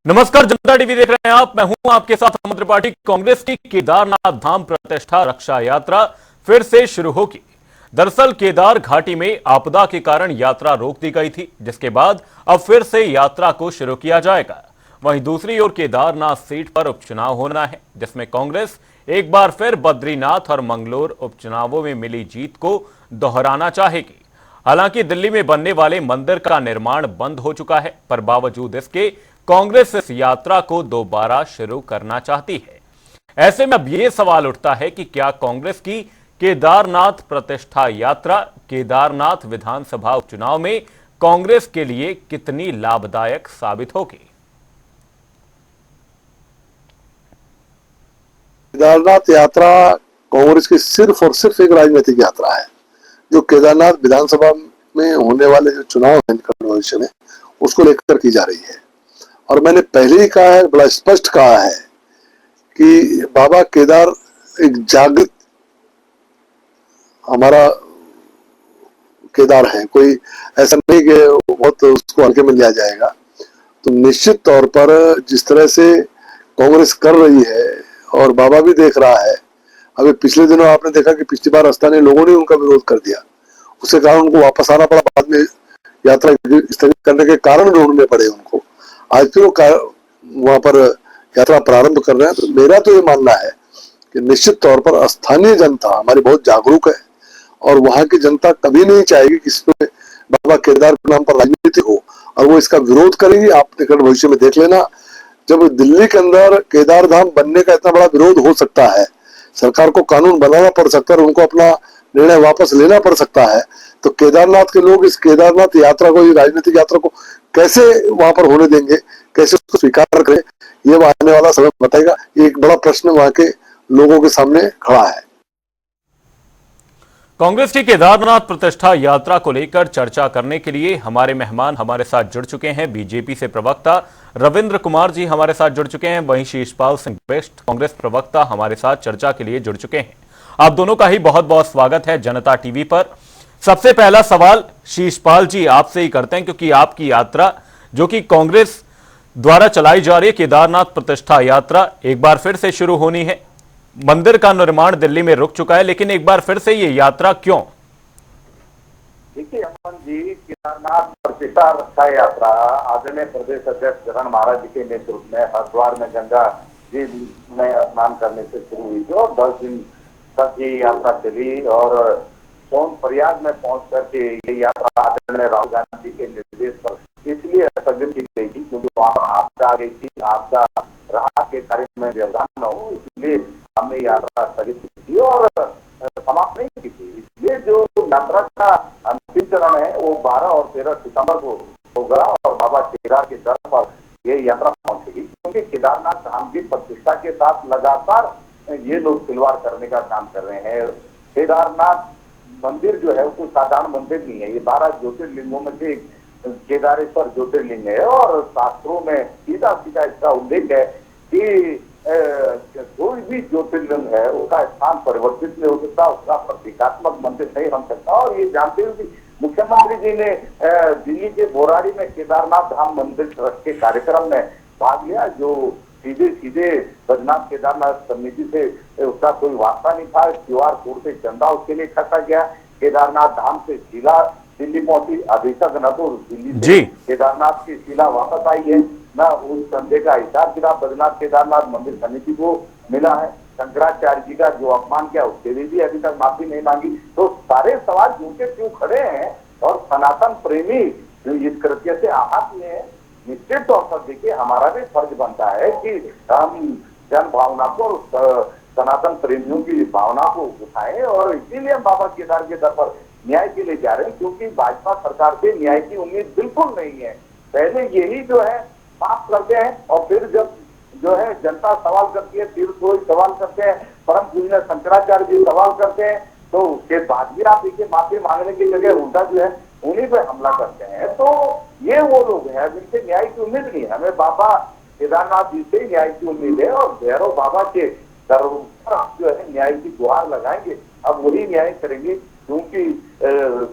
नमस्कार, जनता टीवी देख रहे हैं आप। मैं हूं आपके साथ अमन त्रिपाठी। कांग्रेस की केदारनाथ धाम प्रतिष्ठा रक्षा यात्रा फिर से शुरू होगी। दरअसल केदार घाटी में आपदा के कारण यात्रा रोक दी गई थी, जिसके बाद अब फिर से यात्रा को शुरू किया जाएगा। वहीं दूसरी ओर केदारनाथ सीट पर उपचुनाव होना है, जिसमें कांग्रेस एक बार फिर बद्रीनाथ और मंगलोर उपचुनावों में मिली जीत को दोहराना चाहेगी। हालांकि दिल्ली में बनने वाले मंदिर का निर्माण बंद हो चुका है, पर बावजूद इसके कांग्रेस इस यात्रा को दोबारा शुरू करना चाहती है। ऐसे में अब यह सवाल उठता है कि क्या कांग्रेस की केदारनाथ प्रतिष्ठा यात्रा केदारनाथ विधानसभा उपचुनाव में कांग्रेस के लिए कितनी लाभदायक साबित होगी। केदारनाथ यात्रा कांग्रेस की सिर्फ और सिर्फ एक राजनीतिक यात्रा है, जो केदारनाथ विधानसभा में होने वाले जो चुनाव है निकट भविष्य में, उसको लेकर की जा रही है। और मैंने पहले ही कहा है, बड़ा स्पष्ट कहा है कि बाबा केदार एक जागृत हमारा केदार है, कोई ऐसा नहीं कि बहुत उसको हल्के में लिया जाएगा। तो निश्चित तौर पर जिस तरह से कांग्रेस कर रही है और बाबा भी देख रहा है, अभी पिछले दिनों आपने देखा कि पिछली बार स्थानीय लोगों ने उनका विरोध कर दिया, उसके कारण उनको वापस आना पड़ा। बाद में यात्रा स्थगित करने के कारण ढूंढने पड़े उनको। आज फिर वो वहां पर यात्रा प्रारंभ कर रहे हैं। तो मेरा तो ये मानना है कि निश्चित तौर पर स्थानीय जनता हमारी बहुत जागरूक है और वहां की जनता कभी नहीं चाहेगी कि इसमें बाबा केदार के नाम पर राजनीति हो, और वो इसका विरोध करेगी। आप निकट भविष्य में देख लेना, जब दिल्ली के अंदर केदार धाम बनने का इतना बड़ा विरोध हो सकता है, सरकार को कानून बनाना पड़ सकता है और उनको अपना निर्णय वापस लेना पड़ सकता है, तो केदारनाथ के लोग इस केदारनाथ यात्रा को, राजनीतिक यात्रा को कैसे वहां पर होने देंगे, कैसे उसको स्वीकार करें, ये आने वाला समय बताएगा। एक बड़ा प्रश्न वहां के लोगों के सामने खड़ा है। कांग्रेस की केदारनाथ प्रतिष्ठा यात्रा को लेकर चर्चा करने के लिए हमारे मेहमान हमारे साथ जुड़ चुके हैं। बीजेपी से प्रवक्ता रविंद्र कुमार जी हमारे साथ जुड़ चुके हैं। वहीं शीशपाल सिंह बेस्ट कांग्रेस प्रवक्ता हमारे साथ चर्चा के लिए जुड़ चुके हैं। आप दोनों का ही बहुत बहुत स्वागत है जनता टीवी पर। सबसे पहला सवाल शीशपाल जी आपसे ही करते हैं, क्योंकि आपकी यात्रा जो कि कांग्रेस द्वारा चलाई जा रही है केदारनाथ प्रतिष्ठा यात्रा एक बार फिर से शुरू होनी है। मंदिर का निर्माण दिल्ली में रुक चुका है, लेकिन एक बार फिर से ये यात्रा क्यों? देखिए अमन जी, केदारनाथ प्रतिष्ठा रक्षा यात्रा आदरणीय प्रदेश अध्यक्ष जगन महाराज जी के नेतृत्व में हरिद्वार में गंगा जी में स्नान करने से शुरू हुई थी और 10 दिन तक ये यात्रा चली और सोनप्रयाग में पहुंच करके ये यात्रा आदरणीय राहुल गांधी के निर्देश पर इसलिए स्थगित की गई थी क्योंकि वहां पर आपदा आ गई थी। आपदा राहत के कार्य में व्यवधान न हो, इसलिए हमने यात्रा स्थगित की थी और समाप्त नहीं की थी। इसलिए जो यात्रा का अंतिम चरण है वो 12 और 13 सितंबर को होगा और बाबा केदार के दर पर ये यात्रा पहुंचेगी, क्योंकि केदारनाथ धाम की प्रतिष्ठा के साथ लगातार ये लोग खिलवाड़ करने का काम कर रहे हैं। केदारनाथ मंदिर जो है वो साधारण मंदिर नहीं है, ये 12 ज्योतिर्लिंगों में से केदारेश्वर ज्योतिर्लिंग है और शास्त्रों में सीधा सीधा इसका उल्लेख है कि कोई भी ज्योतिर्लिंग है उसका स्थान परिवर्तित नहीं हो सकता, उसका प्रतीकात्मक मंदिर नहीं बन सकता। और ये जानते हुए कि मुख्यमंत्री जी ने दिल्ली के बोराड़ी में केदारनाथ धाम मंदिर ट्रस्ट के कार्यक्रम में भाग लिया, जो सीधे सीधे बद्रीनाथ केदारनाथ समिति से उसका कोई वास्ता नहीं था। QR कोड से चंदा उसके लिए इकट्ठा गया। केदारनाथ धाम से शिला दिल्ली पहुंची, अभी तक न तो दिल्ली से केदारनाथ की शिला वापस आई है, न उस संदेह का हिसाब किताब बद्रीनाथ केदारनाथ मंदिर समिति को मिला है। शंकराचार्य जी का जो अपमान किया उसके लिए भी अभी तक माफी नहीं मांगी। तो सारे सवाल क्यों के क्यों खड़े हैं और सनातन प्रेमी जो इस कृत्य से आहत हुए हैं। निश्चित तौर पर देखिए हमारा भी फर्ज बनता है कि हम जन भावना को, सनातन प्रेमियों की भावना को उठाएं और इसीलिए हम बाबा केदार के दर पर न्याय के लिए जा रहे हैं, क्योंकि भाजपा सरकार से न्याय की उम्मीद बिल्कुल नहीं है। पहले यही जो है माफ करते हैं और फिर जब जो है जनता सवाल करती है, तीर्थोई सवाल करते हैं, परम पूज्य शंकराचार्य जी सवाल करते हैं, तो उसके बाद भी आप देखिए माफी मांगने की जगह उल्टा जो है उन्हीं पे हमला करते हैं। तो ये वो लोग हैं जिनसे न्याय की उम्मीद नहीं है। हमें बाबा केदारनाथ जी से न्याय की उम्मीद है और भैरव बाबा के दर पर जो है न्याय की गुहार लगाएंगे। अब वही न्याय करेंगे, क्योंकि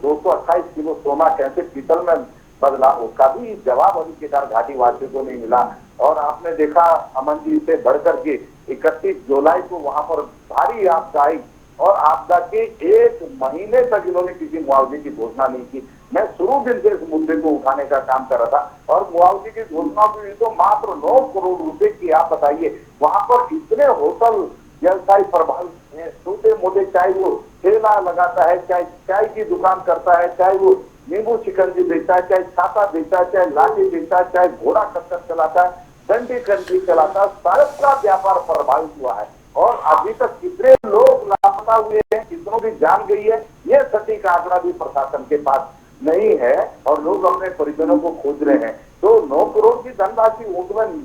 228 किलो सोना कैसे पीतल में बदला, उसका भी जवाब अभी केदार घाटी वासियों को नहीं मिला। और आपने देखा अमन जी से बढ़कर के 31 जुलाई को वहां पर भारी आपदा आई और आपदा के 1 महीने तक इन्होंने किसी मुआवजे की घोषणा नहीं की। मैं शुरू दिन से इस मुद्दे को उठाने का काम कर रहा था और मुआवजे की घोषणा हुई तो मात्र 9 करोड़ रुपए की। आप बताइए वहां पर इतने होटल व्यवसाय प्रभावित हैं, छोटे मोटे, चाहे वो ठेला लगाता है, चाहे चाय की दुकान करता है, चाहे वो नींबू शिकंजी बेचता है, चाहे छाता बेचता है, चाहे लाठी बेचता है, चाहे घोड़ा खच्चर चलाता है, डंडी कंडी चलाता है, सबका व्यापार प्रभावित हुआ है। और अभी तक कितने लोग लापता हुए हैं, कितनों की जान गई है, ये सटीक आंकड़ा भी प्रशासन के पास नहीं है और लोग अपने परिजनों को खोज रहे हैं। तो 9 करोड़ की धनराशि ऊँटवन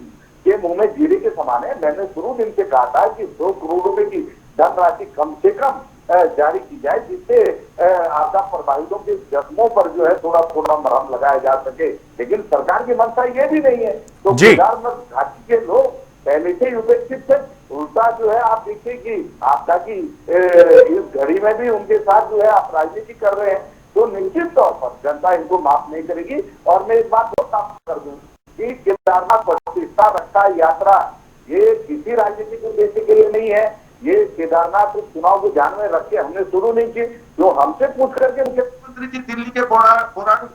के मुंह में जीरे के समान है। मैंने शुरू दिन से कहा था कि 2 करोड़ रुपए की धनराशि कम से कम जारी की जाए, जिससे आपदा प्रभावितों के जख्मों पर जो है थोड़ा थोड़ा मरहम लगाया जा सके। लेकिन सरकार की मंशा ये भी नहीं है। तो केदारनाथ घाटी के लोग पहले से ही उपेक्षित थे, उल्टा जो है आप देखिए कि आपदा की इस घड़ी में भी उनके साथ जो है आप राजनीति कर रहे हैं। तो निश्चित तौर पर जनता इनको माफ नहीं करेगी। और मैं इस बात को साफ कर दूं कि केदारनाथ प्रतिष्ठा रक्षा यात्रा ये किसी राजनीतिक उद्देश्य के लिए नहीं है। ये केदारनाथ चुनाव को ध्यान में रख के हमने शुरू नहीं की। जो हमसे पूछ करके मुख्यमंत्री जी दिल्ली के पौराणिक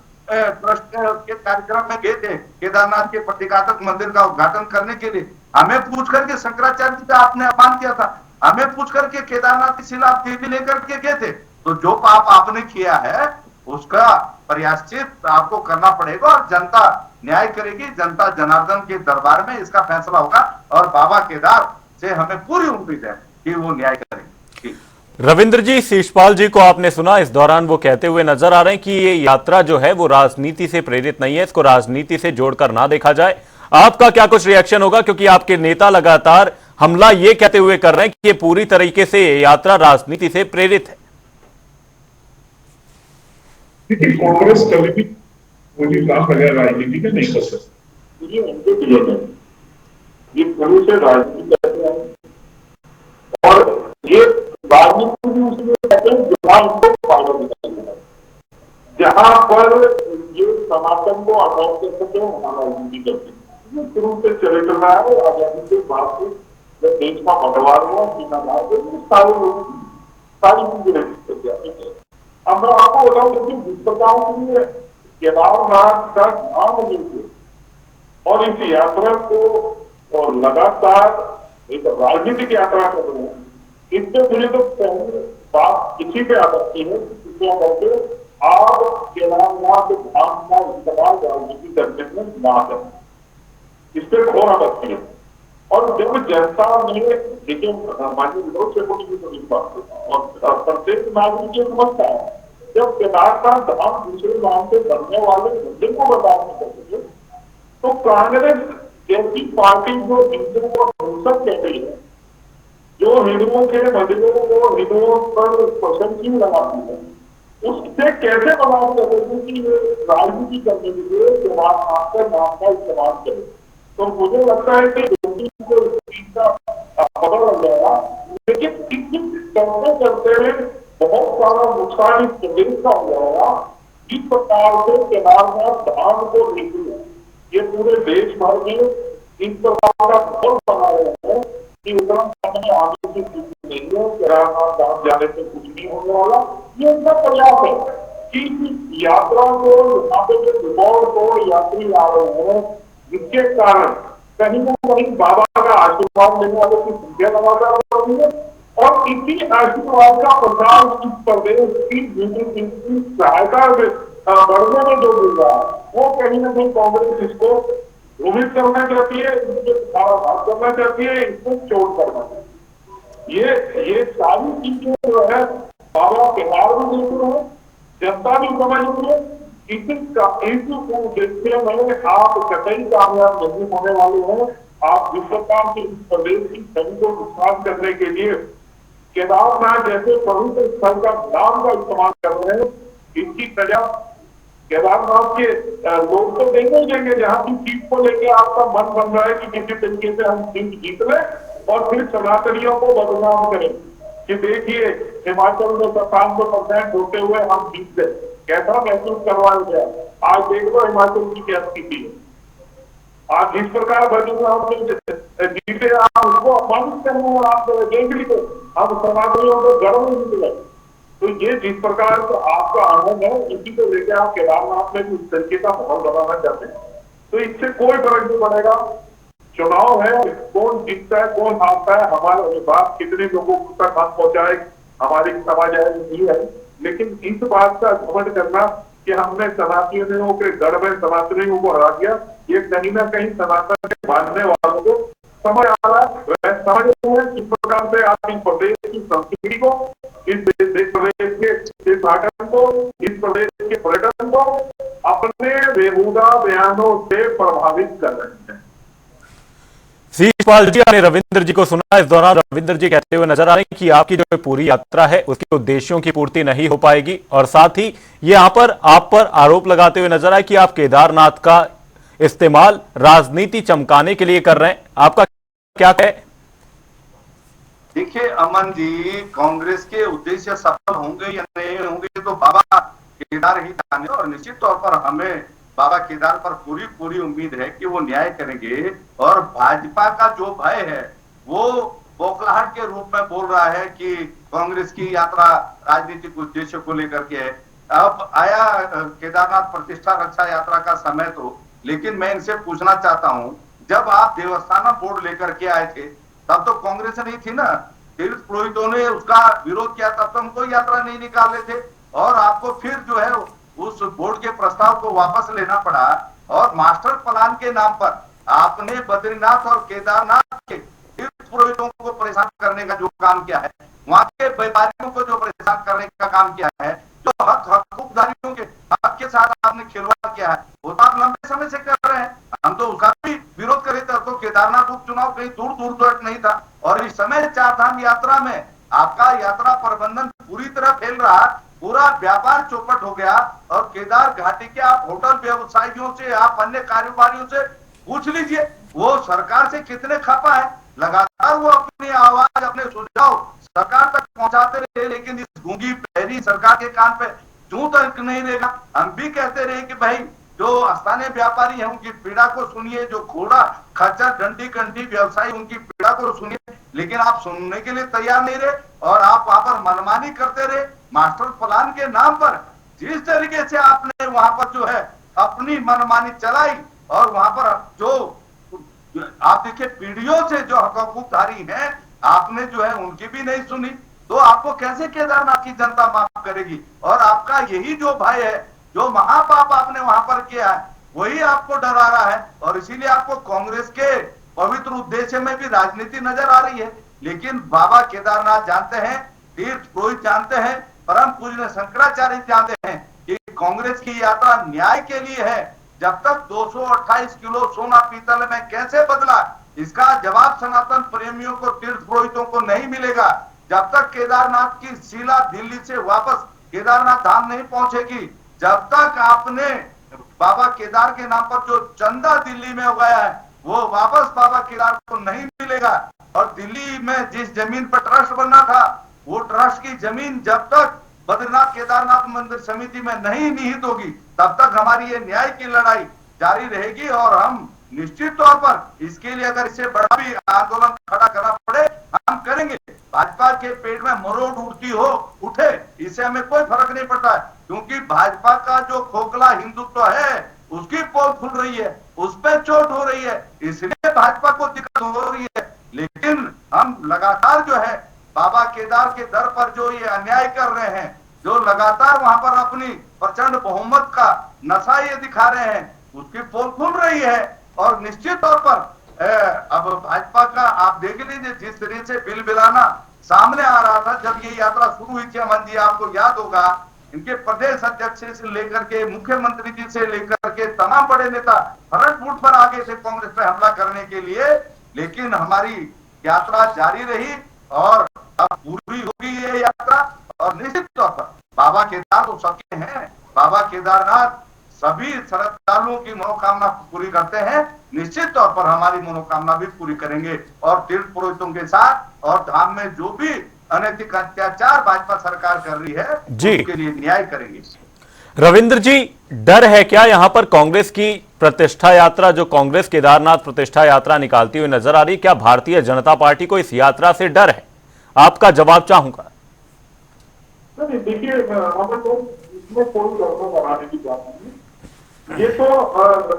ट्रस्ट के कार्यक्रम में गए थे केदारनाथ के प्रतीकात्मक मंदिर का उद्घाटन करने के लिए, हमें पूछ करके शंकराचार्य जी का आपने अपमान किया था, हमें पूछ करके केदारनाथ की शिला आप देवी लेकर के गए थे। तो जो पाप आपने किया है उसका प्रायश्चित आपको करना पड़ेगा और जनता न्याय करेगी। जनता जनार्दन के दरबार में इसका फैसला होगा और बाबा केदार से हमें पूरी उम्मीद है कि वो न्याय करेंगे। रविंद्र जी, शिषपाल जी को आपने सुना, इस दौरान वो कहते हुए नजर आ रहे हैं कि ये यात्रा जो है वो राजनीति से प्रेरित नहीं है, इसको राजनीति से जोड़कर ना देखा जाए। आपका क्या कुछ रिएक्शन होगा, क्योंकि आपके नेता लगातार हमला ये कहते हुए कर रहे हैं कि ये पूरी तरीके से यात्रा राजनीति से प्रेरित है। देखिए, कांग्रेस कभी भी मुझे काम बगैर राजनीति में नहीं कर सकती। ये उनके लिए है, ये शुरू से राजनीति करते हैं और ये राजनीति भी उसमें कहते हैं जहां उनको पावर निकलना है, जहां पर ये समापन को आजाद कर सके वहां राजनीति करते हैं। ये शुरू से चले चल रहा है। आजादी के बाद से जब देश का बंटवारा हुआ, सीमा सारे लोग सारी चीजें। अब मैं आपको बताऊं कि जिस प्रकार के केदारनाथ का नाम लेके और इस यात्रा को और लगातार एक राजनीतिक यात्रा कर रहे हैं, इससे मुझे तो पहली बात इसी पे आ सकती है कि आप केदारनाथ धाम का इस्तेमाल राजनीति करने में ना करें, इस पर घोर आपत्ति है। और जब जनता ने देखिए माननीय विरोध से बड़ी बात और प्रत्येक नागरिक ये समझता है जब केदारनाथ धाम दूसरे नाम से बनने वाले मुद्दे को बर्दाश्त नहीं कर सके तो कांग्रेस जैसी पार्टी जो हिंदुओं को हिंसक कह रही है, जो हिंदुओं के मंदिरों को हिंदुओं पर क्वेश्चन क्यों लगाती है, उससे कैसे बर्दाश्त कर रही है कि राजनीति करने के लिए केदारनाथ का नाम का इस्तेमाल करे। तो मुझे लगता है कि को इस चीज का पता लग जाएगा। लेकिन करते करते बहुत सारा नुकसान इस प्रदेश का हो जाएगा। जिस प्रकार से केदारनाथ धाम को लेकर ये पूरे देश भर में इस प्रकार का फल बना रहे हैं कि उत्तराखंड में आने की स्थिति नहीं है, केदारनाथ धाम जाने से कुछ नहीं होने वाला। ये उनका प्रयास है कि यात्रा को यहाँ पे जो रिकॉर्ड यात्री आ रहे हैं, जिसके कारण कहीं ना कहीं बाबा का आशीर्वाद लेने वालों की संख्या लगातार बढ़ रही है और इसी आशीर्वाद का प्रसार इस प्रदेश की सहायता बढ़ने में जो मिल रहा है वो कहीं ना कहीं कांग्रेस इसको भ्रमित करना चाहती है, बात करना चाहती है, इसको चोट करना चाहती है। ये सारी चीजें जो है बाबा केदार भी देख रहे हैं, जनता भी समझ रही है। इस उद्देश्य में आप कतई कामयाब नहीं होने वाले हैं। आप जिस प्रकार से इस प्रदेश की छवि को नुकसान करने के लिए केदारनाथ जैसे पवित्र स्थल का नाम का इस्तेमाल कर रहे हैं, इसकी सजा केदारनाथ के लोग तो देंगे ही देंगे। जहां की सीट को लेकर आपका मन बन रहा है कि किसी तरीके से हम सीट जीत लें और फिर सनातनियों को बदनाम करें कि देखिए हिमाचल में 97% होते हुए हम जीत गए, कैसा महसूस करवाया गया। आज देख लो हिमाचल की क्या स्थिति है। आप जिस प्रकार भजन आप जीते, आप उसको अपमानित करने और आप देंगे तो आप समाधियों को गर्व नहीं मिलेगा। तो ये जिस प्रकार का आपका आनंद है, इसी को लेकर आप केदारनाथ में भी उस तरीके का माहौल बनाना चाहते हैं, तो इससे कोई फर्क नहीं पड़ेगा। चुनाव है, कौन जीतता है कौन हारता है, हमारे बात कितने लोगों तक हाथ पहुंचाए, हमारी समझ आए नहीं है। लेकिन इस बात का घमंड करना कि हमने सनातनियों के गढ़ में सनातनियों को हरा दिया, ये कहीं ना कहीं सनातन के मानने वालों को समझ आ रहा है। वह समझ रहे हैं किस प्रकार से आप इस प्रदेश की संस्कृति को, इस प्रदेश के इस भाषण को, इस प्रदेश के पर्यटन को अपने बेहुदा बयानों से प्रभावित कर रहे हैं। शिषपाल जी ने रविंद्र जी को सुना। इस दौरान रविंद्र जी कहते हुए नजर आ रहे हैं कि आपकी जो पूरी यात्रा है उसके उद्देश्यों की पूर्ति नहीं हो पाएगी, और साथ ही ये यहां पर आप पर आरोप लगाते हुए नजर आए कि आप केदारनाथ का इस्तेमाल राजनीति चमकाने के लिए कर रहे हैं। आपका क्या है? देखिए अमन जी, कांग्रेस के उद्देश्य सफल होंगे या नहीं होंगे तो बाबा केदार ही जाने, और निश्चित तौर पर हमें बाबा केदार पर पूरी पूरी उम्मीद है कि वो न्याय करेंगे। और भाजपा का जो भय है वो बौखलाहट के रूप में बोल रहा है कि कांग्रेस की यात्रा राजनीतिक उद्देश्य को लेकर के है। अब आया केदारनाथ प्रतिष्ठा रक्षा यात्रा का समय तो, लेकिन मैं इनसे पूछना चाहता हूं, जब आप देवस्थानम बोर्ड लेकर के आए थे तब तो कांग्रेस नहीं थी ना, तीर्थ पुरोहितों ने उसका विरोध किया, तब तो हम कोई यात्रा नहीं निकाले थे, और आपको फिर जो है उस बोर्ड के प्रस्ताव को वापस लेना पड़ा। और मास्टर प्लान के नाम पर आपने बद्रीनाथ और केदारनाथ के तीर्थ पुरोहितों को परेशान करने का जो काम किया है, वहां के व्यापारियों को जो परेशान करने का काम किया है, जो हकदारियों के हक के साथ आपने खिलवाड़ किया है, वो तो आप लंबे समय से कर रहे हैं। हम तो उसका भी विरोध करे थे, तो केदारनाथ उपचुनाव कहीं दूर दूर तक नहीं था, और इस समय चार धाम यात्रा में आपका यात्रा प्रबंधन पूरी तरह फेल रहा, पूरा व्यापार चौपट हो गया। और केदार घाटी के आप होटल व्यवसायियों से, आप अन्य कारोबारियों से पूछ लीजिए, वो सरकार से कितने खपा है। लगातार वो अपनी आवाज, अपने सुझाव सरकार तक पहुंचाते रहे, लेकिन इस गूंगी बहरी सरकार के कान पे जूं तक नहीं रहेगा। हम भी कहते रहे कि भाई जो स्थानीय व्यापारी हैं उनकी पीड़ा को सुनिए, जो घोड़ा खच्चर डंडी कंडी व्यवसायी उनकी पीड़ा को सुनिए, लेकिन आप सुनने के लिए तैयार नहीं रहे, और आप वहां पर मनमानी करते रहे। मास्टर प्लान के नाम पर जिस तरीके से आपने वहां पर जो है अपनी मनमानी चलाई, और वहां पर जो आप देखिए पीढ़ियों से जो हकूकधारी हैं, आपने जो है उनकी भी नहीं सुनी, तो आपको कैसे केदारनाथ की जनता माफ करेगी। और आपका यही जो भय है, जो महापाप आपने वहां पर किया है, वही आपको डरा रहा है, और इसीलिए आपको कांग्रेस के पवित्र उद्देश्य में भी राजनीति नजर आ रही है। लेकिन बाबा केदारनाथ जानते हैं, तीर्थ पुरोहित जानते हैं, परम पूज्य शंकराचार्य जानते हैं कि कांग्रेस की यात्रा न्याय के लिए है। जब तक 228 किलो सोना पीतल में कैसे बदला, इसका जवाब सनातन प्रेमियों को, तीर्थ पुरोहितों को नहीं मिलेगा। जब तक केदारनाथ की शिला दिल्ली से वापस केदारनाथ धाम नहीं पहुंचेगी, जब तक आपने बाबा केदार के नाम पर जो चंदा दिल्ली में उगाया है वो वापस बाबा केदार को नहीं मिलेगा। और दिल्ली में जिस जमीन पर ट्रस्ट बनना था, वो ट्रस्ट की जमीन जब तक बद्रीनाथ केदारनाथ मंदिर समिति में नहीं निहित होगी, तब तक हमारी ये न्याय की लड़ाई जारी रहेगी। और हम निश्चित तौर पर इसके लिए अगर इससे बड़ा भी आंदोलन खड़ा करना पड़े, हम करेंगे। भाजपा के पेट में मरोड़ उठती हो उठे, इससे हमें कोई फर्क नहीं पड़ता है, क्योंकि भाजपा का जो खोखला हिंदुत्व है उसकी पोल खुल रही है, उस पर चोट हो रही है, इसलिए भाजपा को दिक्कत हो रही है। लेकिन हम लगातार जो है बाबा केदार के दर पर जो ये अन्याय कर रहे हैं, जो लगातार वहां पर अपनी प्रचंड बहुमत का नशा ये दिखा रहे हैं, उसकी पोल खुल रही है। और निश्चित तौर पर अब भाजपा का आप देख लीजिए, जिस तरह से बिल बिलाना सामने आ रहा था जब ये यात्रा शुरू हुई थी, अमन जी आपको याद होगा, इनके प्रदेश अध्यक्ष से लेकर के मुख्यमंत्री जी से लेकर के तमाम बड़े नेता फ्रंट फुट पर आगे थे कांग्रेस पर हमला करने के लिए। लेकिन हमारी यात्रा जारी रही, और अब पूरी होगी ये यात्रा। और निश्चित तौर पर बाबा केदार तो सबके हैं, बाबा केदारनाथ सभी श्रद्धालुओं की मनोकामना पूरी करते हैं। निश्चित तौर पर हमारी मनोकामना भी पूरी करेंगे, और तीर्थ पुरोहितों के साथ और धाम में जो भी अनैतिक अत्याचार भाजपा सरकार कर रही है जी, उसके लिए न्याय करेंगे। रविंद्र जी, डर है क्या यहां पर कांग्रेस की प्रतिष्ठा यात्रा, जो कांग्रेस केदारनाथ प्रतिष्ठा यात्रा निकालती हुई नजर आ रही, क्या भारतीय जनता पार्टी को इस यात्रा से डर है? आपका जवाब चाहूंगा। नहीं देखिए, हमें तो इसमें कोई गड़बड़ बनाने की बात नहीं है। ये तो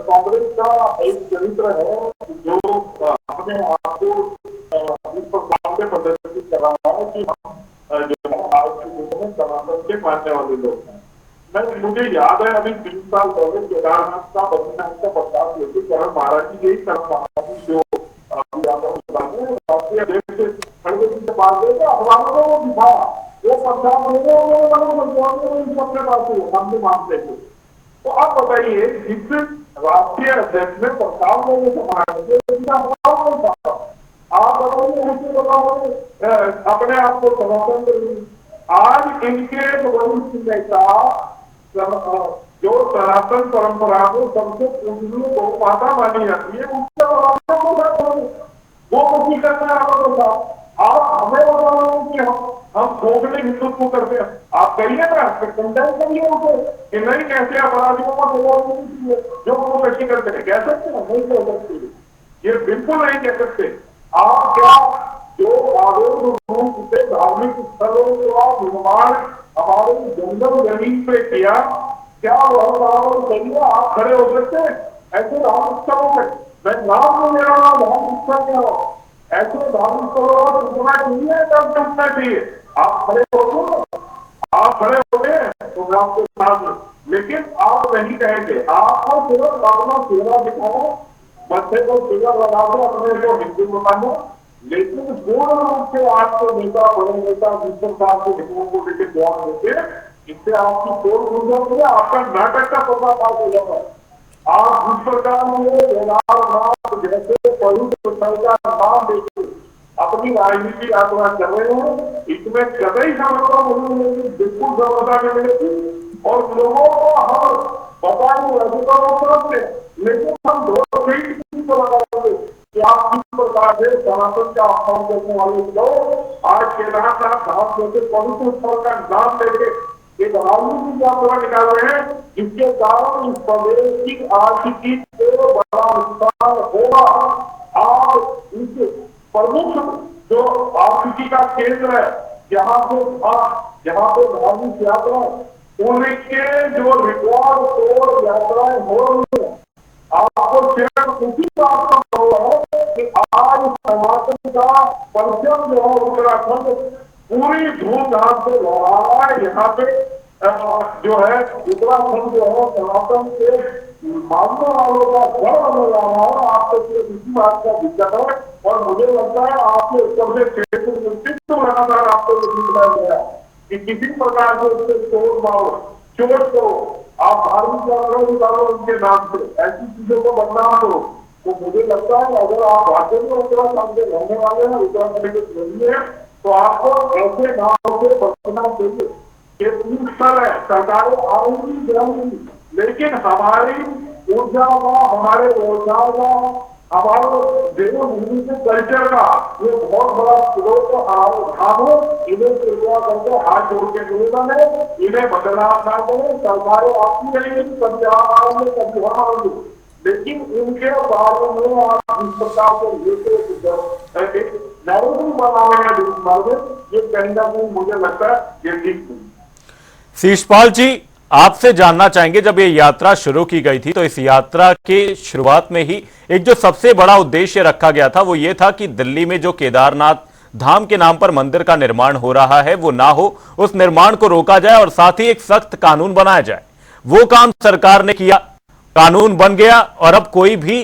कांग्रेस का एक चरित्र है जो अपने आप को इस प्रकार से प्रदर्शित कर रहा है कि हम जो है आज के युग में सनातन के मानने वाले लोग हैं। मुझे याद है अभी 3 साल पहले केदारनाथ का बद्रीनाथ का प्रस्ताव लेके करण महाराज जी, यही करण महाराज जी जो राष्ट्रीय अध्यक्ष खड़गे जी से बात करके अखबारों को वो दिखाया, वो प्रस्ताव अपने पास हमसे मानते थे। तो आप बताइए, जिस राष्ट्रीय अध्यक्ष ने प्रस्ताव लेने से मना किया, आप बताइए मुझे बताओ अपने आप को समर्थन। आज इनके वरिष्ठ नेता जो सनातन परंपरा को सबसे पूजनीय गौ माता मानी जाती है, उससे वो मुझी करना है। आप हमें बताओ कि हम भोगने हिंदुत्व करते हैं। आप कहिए ना, कंडेम करिए उसे कि नहीं, कैसे अपराधियों को जो वो नशे करते हैं, कह सकते हैं? नहीं कह सकते, ये बिल्कुल नहीं कह सकते। आप क्या जो आरोप रूप से धार्मिक स्थलों का निर्माण हमारे जंगल जमीन पे किया, क्या वह करिए आप खड़े हो सकते ऐसे धार्मिक स्थलों में? मैं नाम नहीं ले रहा हूँ, धार्मिक स्थल क्या हो, ऐसे धार्मिक स्थलों का टूटना चाहिए, तब टूटना चाहिए। आप खड़े हो, आप खड़े हो गए तो मैं आपके साथ, लेकिन आप नहीं कहेंगे। आपको सिर्फ अपना चेहरा दिखाओ, बच्चे को चेहरा लगा दो, अपने को हिंदू बताओ, लेकिन पूर्ण रूप से आपको नेता, बड़े नेता जिस प्रकार के हिंदुओं को लेकर बयान देते, इससे आपकी सोच भूल जाती है, आपका नाटक का पर्दाफाश हो जाता है। आप जिस प्रकार केदारनाथ जैसे पवित्र स्थल का नाम देकर अपनी राजनीति यात्रा कर रहे हैं, इसमें कतई समझता नहीं मिलेगी, बिल्कुल समझता नहीं मिलेगी। और लोगों को हम बताएंगे ऐसे तो लोग समझते, लेकिन हम दो फीट को लगाएंगे कि आप किस प्रकार से सनातन का अपमान करने वाले लोग आज केदारनाथ धाम जैसे पवित्र स्थल का नाम लेके एक राजनीतिक यात्रा निकाल रहे हैं, जिसके कारण इस प्रदेश की आर्थिकी को बड़ा नुकसान होगा। आप इस प्रमुख जो आर्थिकी का केंद्र है, जहाँ पे धार्मिक यात्रा, उनके जो रिकॉर्ड तोड़ यात्राएं हो रही है, आपको सिर्फ उसी बात का है कि आज सनातन का परचम जो है उत्तराखंड पूरी धूमधाम से लगा रहा है। यहाँ पे जो है उत्तराखंड जो है सनातन के मानने वालों का घर बने जा रहा है। आपको सिर्फ इसी बात का दिक्कत है, और मुझे लगता है आपके उत्तर से क्षेत्र लगातार आपको दिखाया गया कि किसी प्रकार से उससे चोट मारो, चोट करो, आप धार्मिक यात्रा निकालो उनके नाम से, ऐसी चीजों को बदनाम करो। तो मुझे लगता है अगर आप वाकई में उत्तराखंड के रहने वाले हैं, उत्तराखंड के प्रेमी हैं, तो आपको ऐसे नामों से बचना चाहिए। ये स्थल है, सरकारें आएंगी जाएंगी, लेकिन हमारी ऊर्जा का, हमारे रोजगार का, हमारे देवभूमि के कल्चर का ये बहुत बड़ा स्रोत उठाओ। इन्हें कृपया करके हाथ जोड़ के निवेदन है, इन्हें बदलाव ना करें। सरकारें आपकी रहेंगी, कभी आप आएंगे, कभी हम आएंगे, लेकिन इनके बारे में आप जिस प्रकार से लेके नैरेटिव बनाने में ये कहीं ना कहीं मुझे लगता है ये ठीक नहीं। शीशपाल जी, आपसे जानना चाहेंगे, जब ये यात्रा शुरू की गई थी तो इस यात्रा के शुरुआत में ही एक जो सबसे बड़ा उद्देश्य रखा गया था वो ये था कि दिल्ली में जो केदारनाथ धाम के नाम पर मंदिर का निर्माण हो रहा है वो ना हो, उस निर्माण को रोका जाए और साथ ही एक सख्त कानून बनाया जाए। वो काम सरकार ने किया, कानून बन गया और अब कोई भी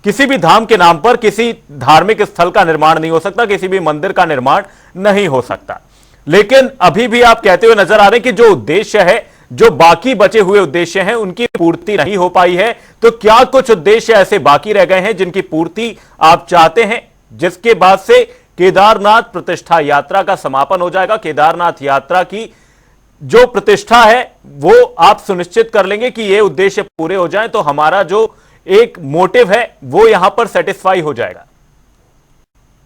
किसी भी धाम के नाम पर किसी धार्मिक स्थल का निर्माण नहीं हो सकता, किसी भी मंदिर का निर्माण नहीं हो सकता। लेकिन अभी भी आप कहते हुए नजर आ रहे हैं कि जो उद्देश्य है, जो बाकी बचे हुए उद्देश्य हैं, उनकी पूर्ति नहीं हो पाई है। तो क्या कुछ उद्देश्य ऐसे बाकी रह गए हैं जिनकी पूर्ति आप चाहते हैं, जिसके बाद से केदारनाथ प्रतिष्ठा यात्रा का समापन हो जाएगा? केदारनाथ यात्रा की जो प्रतिष्ठा है वो आप सुनिश्चित कर लेंगे कि ये उद्देश्य पूरे हो जाएं, तो हमारा जो एक मोटिव है वो यहां पर सेटिस्फाई हो जाएगा।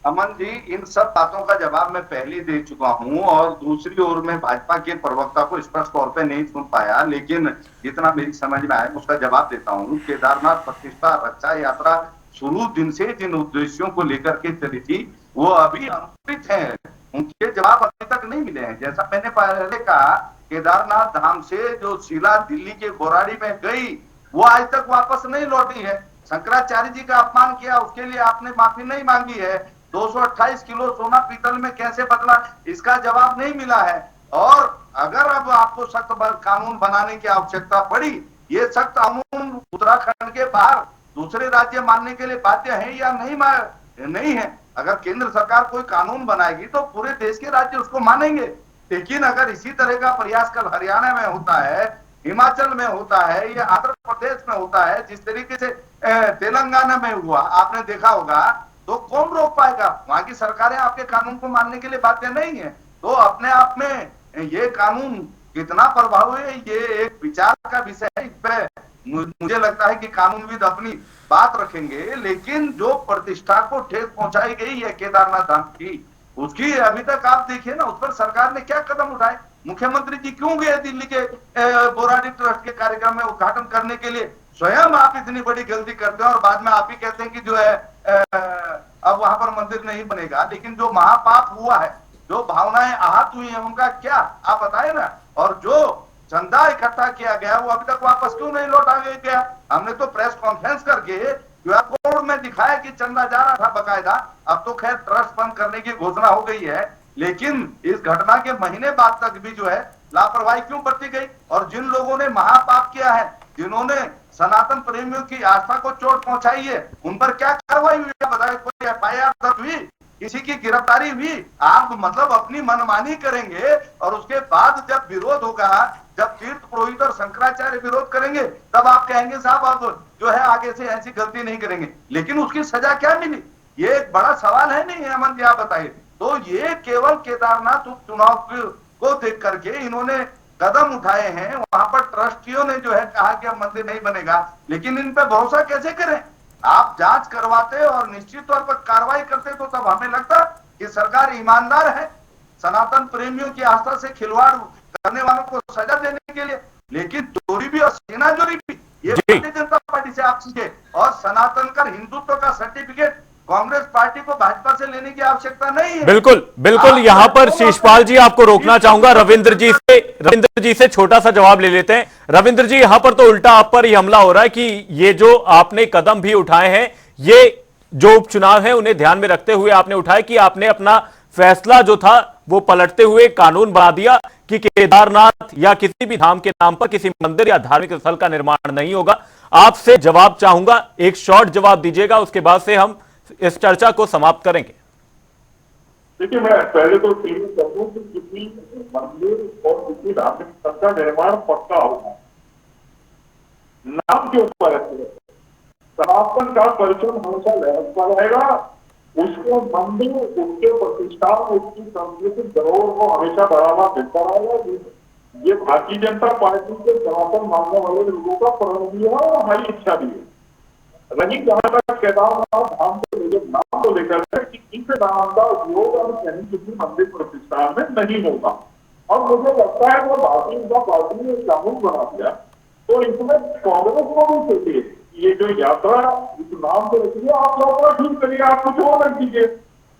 अमन जी, इन सब बातों का जवाब मैं पहले दे चुका हूं और दूसरी ओर में भाजपा के प्रवक्ता को स्पष्ट तौर पे नहीं सुन पाया, लेकिन जितना मेरी समझ में आया उसका जवाब देता हूं। केदारनाथ प्रतिष्ठा रक्षा यात्रा शुरू दिन से जिन उद्देश्यों को लेकर के चली थी वो अभी अनुचित है, उनके जवाब अभी तक नहीं मिले हैं। जैसा मैंने पहले कहा, केदारनाथ धाम से जो शिला दिल्ली के बोराड़ी में गई वो आज तक वापस नहीं लौटी है। शंकराचार्य जी का अपमान किया, उसके लिए आपने माफी नहीं मांगी है। 228 किलो सोना पीतल में कैसे बदला, इसका जवाब नहीं मिला है। और अगर अब आपको सख्त कानून बनाने की आवश्यकता पड़ी, ये सख्त कानून उत्तराखंड के बाहर दूसरे राज्य मानने के लिए बाध्य है या नहीं है। अगर केंद्र सरकार कोई कानून बनाएगी तो पूरे देश के राज्य उसको मानेंगे। लेकिन अगर इसी तरह का प्रयास कल हरियाणा में होता है, हिमाचल में होता है या आंध्र प्रदेश में होता है, जिस तरीके से तेलंगाना में हुआ आपने देखा होगा, तो कौन रोक पाएगा। वहां की सरकारें आपके कानून को मानने के लिए बाध्य नहीं है। तो अपने आप में ये कानून कितना प्रभावी है ये एक विचार का विषय है। इस पे मुझे लगता है कि कानूनविद अपनी बात रखेंगे, लेकिन जो प्रतिष्ठा को ठेस पहुंचाई गई है केदारनाथ धाम की, उसकी अभी तक आप देखिए ना, उस पर सरकार ने क्या कदम उठाए। मुख्यमंत्री जी क्यों गए दिल्ली के बोराडी ट्रस्ट के कार्यक्रम में उद्घाटन करने के लिए। स्वयं आप इतनी बड़ी गलती करते हैं और बाद में आप ही कहते हैं कि जो है अब वहां पर मंदिर नहीं बनेगा। लेकिन जो महापाप हुआ है, जो भावनाएं आहत हुई हैं, उनका क्या आप बताए ना। और जो चंदा इकट्ठा किया गया वो अभी तक वापस क्यों नहीं लौटा गया। हमने तो प्रेस कॉन्फ्रेंस करके क्यूआर कोड में दिखाया कि चंदा जा रहा था बकायदा। अब तो खैर ट्रस्ट बंद करने की घोषणा हो गई है, लेकिन इस घटना के महीने बाद तक भी जो है लापरवाही क्यों बरती गई। और जिन लोगों ने महापाप किया है, जिन्होंने सनातन प्रेमियों की आस्था को चोट पहुंचाई है, उन पर क्या कार्रवाई हुई है बताइए। कोई एफआईआर दर्ज हुई, किसी की गिरफ्तारी हुई। आप मतलब अपनी मनमानी करेंगे और उसके बाद जब विरोध होगा, जब तीर्थ पुरोहित और शंकराचार्य विरोध करेंगे, तब आप कहेंगे साहब अब जो है आगे से ऐसी गलती नहीं करेंगे। लेकिन उसकी सजा क्या मिली, ये एक बड़ा सवाल है नहीं है अमन जी, आप बताइए। तो ये केवल केदारनाथ उपचुनाव को देख करके इन्होंने कदम उठाए हैं। वहां पर ट्रस्टियों ने जो है कहा कि अब मंदिर नहीं बनेगा, लेकिन इन पे भरोसा कैसे करें। आप जांच करवाते और निश्चित तौर पर कार्रवाई करते तो तब हमें लगता कि सरकार ईमानदार है सनातन प्रेमियों की आस्था से खिलवाड़ करने वालों को सजा देने के लिए। लेकिन चोरी भी और सेना चोरी भी ये भारतीय जनता पार्टी से आप सीखे। और सनातन कर हिंदुत्व का सर्टिफिकेट कांग्रेस पार्टी को भाजपा से लेने की आवश्यकता नहीं है। बिल्कुल बिल्कुल, यहां पर शीशपाल जी आपको रोकना चाहूंगा। रविंद्र जी से छोटा सा जवाब ले लेते हैं। रविंद्र जी, यहां पर तो उल्टा आप पर यह हमला हो रहा है कि ये जो आपने कदम भी उठाए हैं, ये जो उपचुनाव है उन्हें ध्यान में रखते हुए आपने उठाए कि आपने अपना फैसला जो था वो पलटते हुए कानून बना दिया कि केदारनाथ या किसी भी धाम के नाम पर किसी मंदिर या धार्मिक स्थल का निर्माण नहीं होगा। आपसे जवाब चाहूंगा, एक शॉर्ट जवाब दीजिएगा, उसके बाद से हम इस चर्चा को समाप्त करेंगे। देखिए, मैं पहले तो क्लियर कर दूं कि किसी मंदिर और किसी धार्मिक स्थल का निर्माण पक्का होगा, नाम के ऊपर है। सनातन का परिचय हमेशा लहरता रहेगा। उसके मंदिर, उसके प्रतिष्ठान, उसकी सांस्कृतिक धरोहर को हमेशा बढ़ावा देता रहेगा। ये भारतीय जनता पार्टी के सनातन मानने वाले लोगों का प्रण भी है और हमारी इच्छा भी है। रही जहां तक केदारनाथ धाम के नाम को लेकर कि इस नाम का उपयोग और कहीं किसी मंदिर प्रतिष्ठान में नहीं होगा। और मुझे लगता है वो भारतीय जनता पार्टी ने कानून बना दिया, तो इसमें कांग्रेस को भी चाहिए ये जो यात्रा इस नाम से रखिए, आप यात्रा ठीक करिए, आप कुछ और रख दीजिए।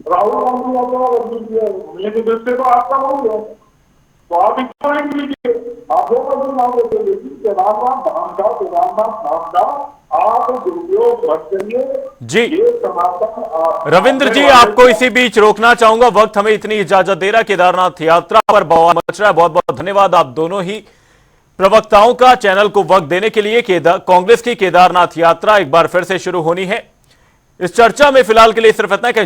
राहुल गांधी यात्रा रख दीजिए, मेरे दृष्टि तो आपका नहीं है, तो आप इसको लिख लीजिए। आप जो मंदिर नाम रखे, लेकिन केदारनाथ धाम का, केदारनाथ नाम का आप दुरुपयोग मत करिए जी। ये समापन रविंद्र जी, आपको इसी बीच रोकना चाहूंगा, वक्त हमें इतनी इजाजत दे रहा है। केदारनाथ यात्रा पर बवाल मच रहा है। बहुत बहुत धन्यवाद आप दोनों ही प्रवक्ताओं का चैनल को वक्त देने के लिए। कांग्रेस की केदारनाथ यात्रा एक बार फिर से शुरू होनी है। इस चर्चा में फिलहाल के लिए सिर्फ इतना कि